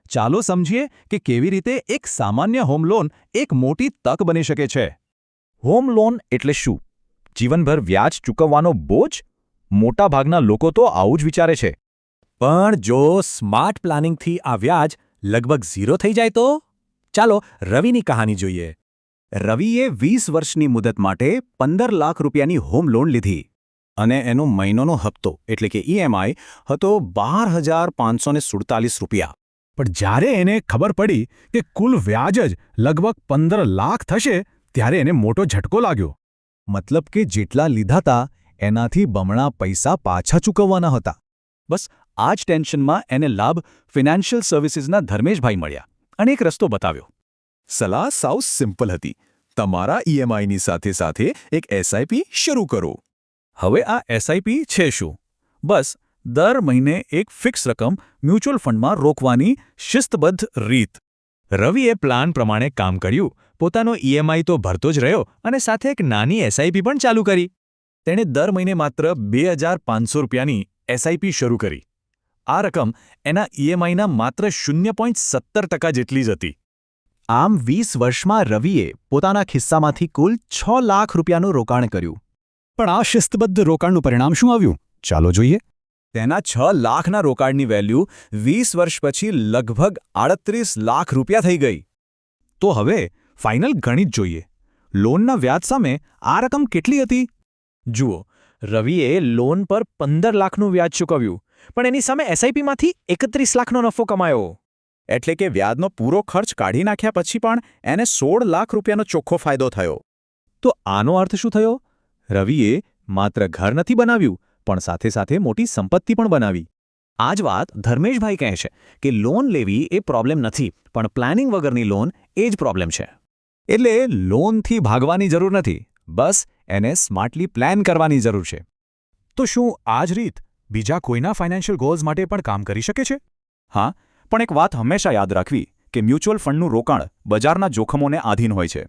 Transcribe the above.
ચાલો સમજીએ કે કેવી રીતે એક સામાન્ય હોમ લોન એક મોટી તક બની શકે છે. હોમ લોન એટલે શું? જીવનભર વ્યાજ ચૂકવવાનો બોજ? મોટાભાગના લોકો તો આવું જ વિચારે છે. પણ જો સ્માર્ટ પ્લાનિંગથી આ વ્યાજ લગભગ ઝીરો થઈ જાય તો? ચાલો રવિની કહાની જોઈએ. રવિએ 20 વર્ષની મુદત માટે 15 લાખ રૂપિયાની હોમ લોન લીધી અને એનો મહિનોનો હપ્તો એટલે કે ઈએમઆઈ હતો 12,547 રૂપિયા. પણ જ્યારે એને ખબર પડી કે કુલ વ્યાજ જ લગભગ 15 લાખ થશે ત્યારે એને મોટો ઝટકો લાગ્યો. મતલબ કે જેટલા લીધા હતા એનાથી બમણા પૈસા પાછા ચૂકવવાના હતા. બસ આ જ ટેન્શનમાં એને લાભ ફિનાન્શિયલ સર્વિસીસના ધર્મેશભાઈ મળ્યા અને એક રસ્તો બતાવ્યો. સલાહ સાવ સિમ્પલ હતી. તમારા ઈએમઆઈની સાથે સાથે એક એસઆઈપી શરૂ કરો. હવે આ એસઆઈપી છે શું? બસ દર મહિને એક ફિક્સ રકમ મ્યુચ્યુઅલ ફંડમાં રોકવાની શિસ્તબદ્ધ રીત. રવિએ પ્લાન પ્રમાણે કામ કર્યું. પોતાનો ઈએમઆઈ તો ભરતો જ રહ્યો અને સાથે એક નાની એસઆઈપી પણ ચાલુ કરી. તેણે દર મહિને માત્ર 2,500 રૂપિયાની એસઆઈપી શરૂ કરી. આ રકમ એના ઈએમઆઈના માત્ર 0.17% જેટલી જ હતી. આમ 20 વર્ષમાં રવિએ પોતાના ખિસ્સામાંથી કુલ 6 લાખ રૂપિયાનું રોકાણ કર્યું. પણ આ શિસ્તબદ્ધ રોકાણનું પરિણામ શું આવ્યું? ચાલો જોઈએ. તેના 6 લાખના રોકાણની વેલ્યુ 20 વર્ષ પછી લગભગ 38 લાખ રૂપિયા થઈ ગઈ. તો હવે ફાઇનલ ગણિત જોઈએ. લોનના વ્યાજ સામે આ રકમ કેટલી હતી? જુઓ, રવિએ લોન પર 15 લાખનું વ્યાજ ચૂકવ્યું, પણ એની સામે એસઆઈપીમાંથી 31 લાખનો નફો કમાયો. એટલે કે વ્યાજનો પૂરો ખર્ચ કાઢી નાખ્યા પછી પણ એને 16 લાખ રૂપિયાનો ચોખ્ખો ફાયદો થયો. તો આનો અર્થ શું થયો? રવિએ માત્ર ઘર નથી બનાવ્યું, પણ સાથે સાથે મોટી સંપત્તિ પણ બનાવી. આ જ વાત ધર્મેશભાઈ કહે છે કે લોન લેવી એ પ્રોબ્લેમ નથી, પણ પ્લાનિંગ વગરની લોન એ જ પ્રોબ્લેમ છે. એટલે લોનથી ભાગવાની જરૂર નથી, બસ એને સ્માર્ટલી પ્લાન કરવાની જરૂર છે. તો શું આ જ રીત બીજા કોઈના ફાઇનાન્શિયલ ગોલ્સ માટે પણ કામ કરી શકે છે? હા, પણ એક વાત હંમેશા યાદ રાખવી કે મ્યુચ્યુઅલ ફંડનું રોકાણ બજારના જોખમોને આધીન હોય છે.